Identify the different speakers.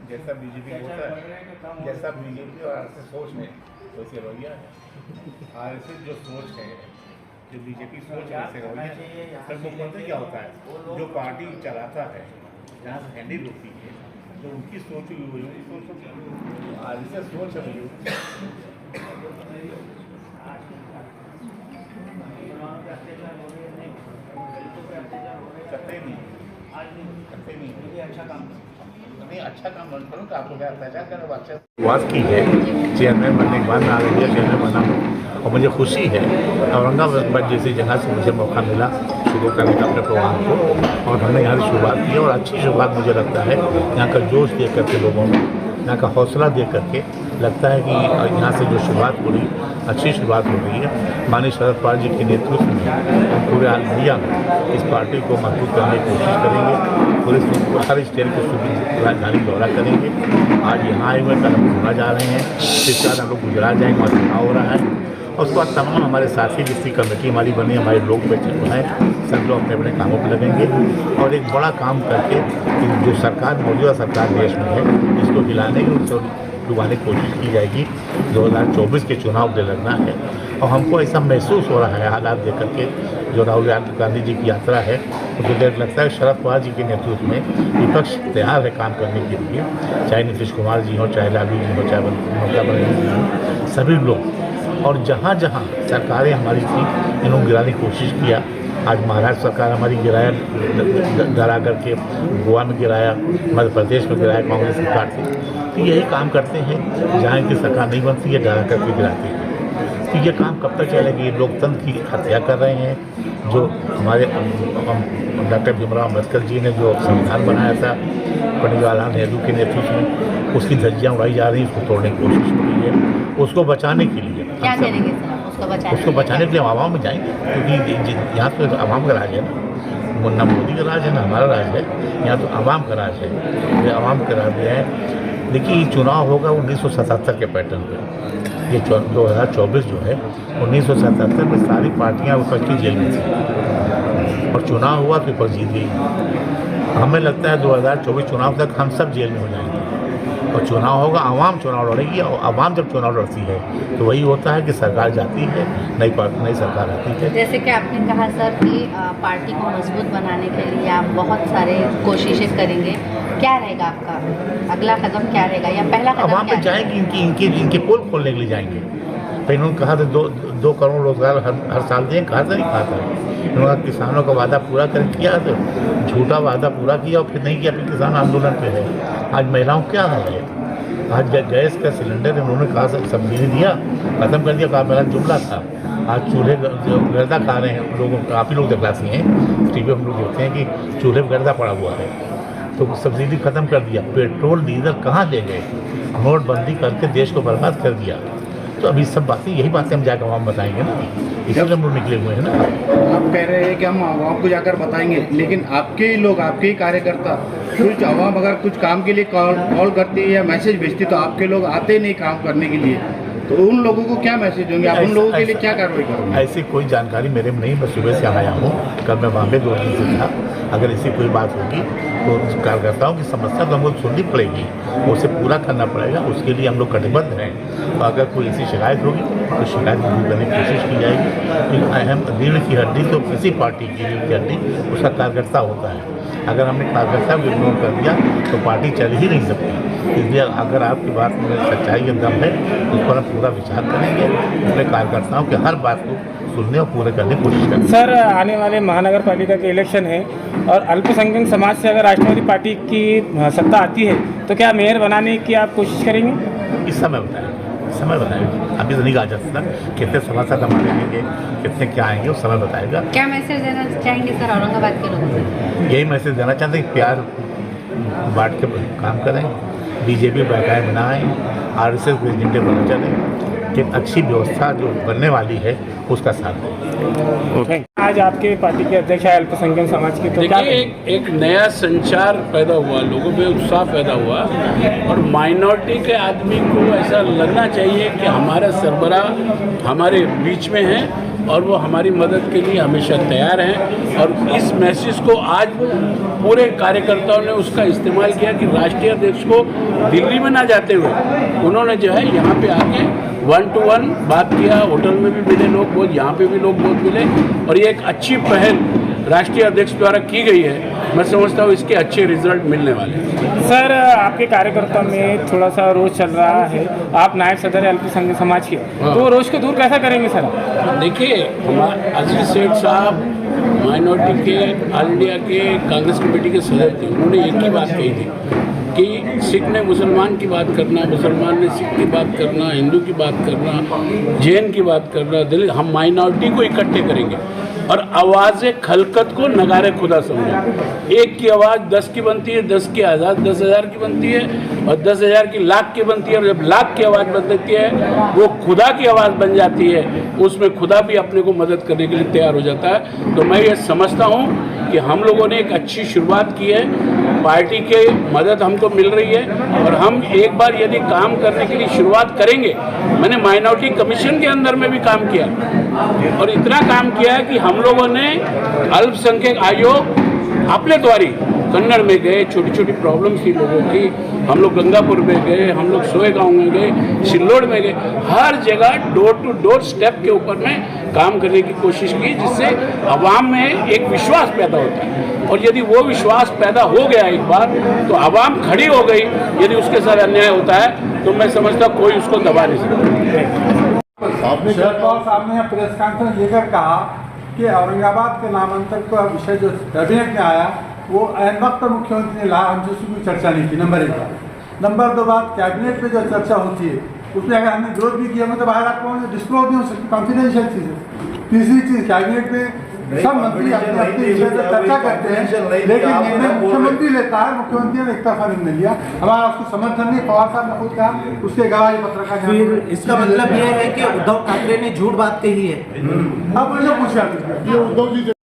Speaker 1: जैसा बीजेपी होता है, जैसा बीजेपी और आरएसएस सोच है वैसे रवैया है। आरएसएस जो सोच है, जो बीजेपी सोच है वैसे रवैया है। सर मुख्यमंत्री क्या होता है, जो पार्टी चलाता है, जहाँ से हैंडल होती है, जो उनकी सोच हुई वही उनकी सोच होती है। आरएसएस सोच है वही अच्छा काम करो तो आपको क्या पहचान करो। अच्छा शुरुआत की है चेयरमैन बनने के बाद मैं आगे चेयरमैन बना और मुझे खुशी है औरंगाबाद जैसी जगह से मुझे मौका मिला शुरू करने का अपने प्रोग्राम को, और हमने यहाँ से शुरुआत की और अच्छी शुरुआत मुझे लगता है। यहाँ का जोश देख करके लोगों में, यहाँ का हौसला देख करके लगता है कि यहाँ से जो शुरुआत हो रही अच्छी शुरुआत हो रही है। माननीय शरद पवार जी के नेतृत्व में हम पूरे ऑल इंडिया में इस पार्टी को मजबूत करने की कोशिश करेंगे। पूरे हर स्टेट की राजधानी दौरा करेंगे। आज यहाँ आए हुए कल हम घूमना जा रहे हैं, इसके बाद हम लोग गुजरात जाएंगे, वहाँ चुनाव हो रहा है। और उसके बाद तमाम हमारे साथी जिसकी कमेटी हमारी बनी, हमारे लोग बैठे हुए हैं, सब लोग अपने अपने कामों पर लगेंगे और एक बड़ा काम करके जो सरकार मौजूदा सरकार देश में है इसको हिलाने की उसको डुबाने की कोशिश की जाएगी। 2024 के चुनाव में लड़ना है और हमको ऐसा महसूस हो रहा है हालात देख करके, जो राहुल गांधी जी की यात्रा है मुझे लगता है शरद पवार जी के नेतृत्व में विपक्ष तैयार है काम करने के लिए, चाहे नीतीश कुमार जी हो, चाहे लालू जी हो, चाहे ममता बनर्जी जी हो, सभी लोग। और जहाँ जहाँ सरकारें हमारी थी इन्होंने गिराने की कोशिश किया। आज महाराष्ट्र सरकार हमारी गिराया, डरा करके गोवा में गिराया, मध्य प्रदेश में गिराया कांग्रेस सरकार थी। तो यही काम करते हैं, जहाँ इनकी सरकार नहीं बनती है डरा करके गिराते हैं। तो ये काम कब तक चलेगी? ये लोकतंत्र की हत्या कर रहे हैं। जो हमारे डॉक्टर भीमराव अम्बेडकर जी ने जो संविधान बनाया था पंडित जवाहरलाल नेहरू के नेतृत्व में, उसकी धज्जियाँ उड़ाई जा रही हैं, उसको तोड़ने की कोशिश हो रही है। उसको बचाने के लिए
Speaker 2: क्या करेंगे सर?
Speaker 1: उसको बचाने के लिए आवाम में जाएंगे, क्योंकि यहाँ तो आवाम का राज है ना मोदी का राज है ना हमारा राज है, यहाँ तो आवाम का राज है, ये आवाम का राज है। देखिए ये चुनाव होगा 1977 के पैटर्न पे। ये 2024 जो है 1977 में सारी पार्टियाँ विपक्ष की जेल में थी और चुनाव हुआ तो विपक्ष जीत गई। हमें लगता है 2024 चुनाव तक हम सब जेल में हो जाएंगे और चुनाव होगा, आवाम चुनाव लड़ेगी और आवाम जब चुनाव लड़ती है तो वही होता है कि सरकार जाती है, नई सरकार आती है।
Speaker 2: जैसे कि आपने कहा सर कि पार्टी को मजबूत बनाने के लिए आप बहुत सारे कोशिशें करेंगे, क्या रहेगा आपका अगला कदम? क्या रहेगा या पहला कदम?
Speaker 1: आवाम में जाएंगे, इनके पोल खोलने के लिए जाएंगे। तो इन्होंने कहा था 2 करोड़ रोजगार हर साल दें, कहा था नहीं कहा था। इन्होंने किसानों का वादा पूरा किया तो झूठा वादा पूरा किया और फिर नहीं किया, फिर किसान आंदोलन पे है। आज महिलाओं क्या हाल है? आज गैस का सिलेंडर इन्होंने कहा सब्सिडी दिया, खत्म कर दिया, कहा मेरा जुमला था। आज चूल्हे गर्दा खा रहे हैं लोग, काफ़ी लोग दिखलाती हैं टीवी हम लोग देखते हैं कि चूल्हे पर गर्दा पड़ा हुआ है, तो सब्सिडी खत्म कर दिया। पेट्रोल डीजल कहाँ ले गए? नोटबंदी करके देश को बर्बाद कर दिया। तो अभी सब बातें यही बातें हम जाकर आवाम बताएंगे ना, इसलिए हम लोग निकले हुए हैं ना।
Speaker 3: आप कह रहे हैं कि हम आवाम को जाकर बताएंगे, लेकिन आपके ही लोग, आपके ही कार्यकर्ता, कुछ आवाम अगर कुछ काम के लिए कॉल करती है या मैसेज भेजती तो आपके लोग आते नहीं काम करने के लिए, तो उन लोगों को क्या मैसेज देंगे? आप उन लोगों के लिए क्या कार्रवाई करोगे?
Speaker 1: ऐसी कोई जानकारी मेरे में नहीं, मैं सुबह से आया हूँ, कल मैं बॉम्बे 2 दिन से था। अगर ऐसी कोई बात होगी तो कार्यकर्ताओं की समस्या तो हमको सुननी पड़ेगी, उसे पूरा करना पड़ेगा, उसके लिए हम लोग कटिबद्ध हैं। तो अगर कोई ऐसी शिकायत होगी तो शिकायत दूर करने की कोशिश की जाएगी। अहम रीढ़ की हड्डी तो किसी पार्टी की रीढ़ की हड्डी उसका कार्यकर्ता होता है। अगर हमने कार्यकर्ता को इग्नोर कर दिया तो पार्टी चल ही नहीं सकती। इसलिए अगर आपकी बात में सच्चाई का दम है उस पर हम पूरा विचार करेंगे, अपने कार्यकर्ताओं की हर बात को सुनने और पूरे करने की कोशिश करेंगे।
Speaker 4: सर आने वाले महानगर पालिका के इलेक्शन है और अल्पसंख्यक समाज से अगर राष्ट्रवादी पार्टी की सत्ता आती है तो क्या मेयर बनाने की आप कोशिश करेंगे?
Speaker 1: इस समय बताएगा, अभी तो नहीं कहा जा सकता कितने सभासद हमारे आएंगे, कितने क्या आएंगे, उस समय बताएगा।
Speaker 2: क्या मैसेज देना चाहेंगे सर औरंगाबाद के लोगों को?
Speaker 1: यही मैसेज देना चाहते हैं कि प्यार बांट के काम करें, बीजेपी बहकाए बनाएं, आरएसएस के एजेंडे पर न चलें, कि अच्छी व्यवस्था जो बनने वाली है उसका साथ दें।
Speaker 4: आज आपके पार्टी के अध्यक्ष है अल्पसंख्यक समाज की, तो क्या
Speaker 5: एक नया संचार पैदा हुआ, लोगों में उत्साह पैदा हुआ और माइनॉरिटी के आदमी को ऐसा लगना चाहिए कि हमारा सरबराह हमारे बीच में है और वो हमारी मदद के लिए हमेशा तैयार हैं। और इस मैसेज को आज पूरे कार्यकर्ताओं ने उसका इस्तेमाल किया कि राष्ट्रीय अध्यक्ष को दिल्ली में ना जाते हुए उन्होंने जो है यहाँ पे आके 1-to-1 बात किया। होटल में भी मिले लोग बहुत, यहाँ पे भी लोग बहुत मिले, और ये एक अच्छी पहल राष्ट्रीय अध्यक्ष द्वारा की गई है। मैं समझता हूँ इसके अच्छे रिजल्ट मिलने वाले हैं।
Speaker 4: सर, आपके कार्यकर्ता में थोड़ा सा रोष चल रहा है, आप नायब सदर है अल्पसंख्यक समाज के, तो रोष को दूर कैसा करेंगे सर?
Speaker 5: देखिए, हमारे अजीज सेठ साहब माइनॉरिटी के ऑल इंडिया के कांग्रेस कमेटी के सदस्य थे। उन्होंने एक ही बात कही थी कि सिख ने मुसलमान की बात करना, मुसलमान ने सिख की बात करना, हिंदू की बात करना, जैन की बात करना, दलित, हम माइनॉरिटी को इकट्ठे करेंगे और आवाज़ खलकत को नगारे खुदा समझें। एक की आवाज़ 10 की बनती है, 10 की आवाज़ 10,000 की बनती है, और 10,000 की लाख की बनती है, और जब लाख की आवाज़ बनती है वो खुदा की आवाज़ बन जाती है। उसमें खुदा भी अपने को मदद करने के लिए तैयार हो जाता है। तो मैं ये समझता हूँ कि हम लोगों ने एक अच्छी शुरुआत की है, पार्टी के मदद हमको मिल रही है, और हम एक बार यदि काम करने के लिए शुरुआत करेंगे, मैंने माइनॉरिटी कमीशन के अंदर में भी काम किया और इतना काम किया है कि हम लोगों ने अल्पसंख्यक आयोग अपने द्वारी कन्नड़ में गए, छोटी छोटी प्रॉब्लम्स थी लोगों की, हम लोग गंगापुर में गए, हम लोग सोए गाँव में गए, सिल्लोड में गए, हर जगह डोर टू डोर स्टेप के ऊपर में काम करने की कोशिश की, जिससे आवाम में एक विश्वास पैदा होता है। और यदि वो विश्वास पैदा हो गया एक बार, तो आवाम खड़ी हो गई। यदि उसके साथ अन्याय होता है तो मैं समझता कोई उसको दबा नहीं सकता।
Speaker 6: शरद पवार साहब ने प्रेस कॉन्फ्रेंस लेकर कहा कि औरंगाबाद के नामांकन का विषय जो कैबिनेट में आया वो ऐन वक्त पर मुख्यमंत्री ने लाया, हमसे उसकी कोई चर्चा नहीं की। नंबर 1 बात। नंबर 2 बात, कैबिनेट में जो चर्चा होती है उसमें अगर हमने विरोध भी किया तो बाहर आपको डिस्क्लोज नहीं हो सकती, कॉन्फिडेंशियल चीज़ है। तीसरी चीज़, कैबिनेट में सब मंत्री अपने अपने विषय पर चर्चा करते हैं, लेकिन निर्णय मुख्यमंत्री लेता है। मुख्यमंत्री ने एक तरफा निर्णय लिया, हमारा उसको समर्थन नहीं। पवार साहब ने खुद कहा, उसके गवाही पत्र का
Speaker 7: फिर इसका मतलब यह है कि उद्धव ठाकरे ने झूठ बात कही है।
Speaker 6: अब मुझे पूछा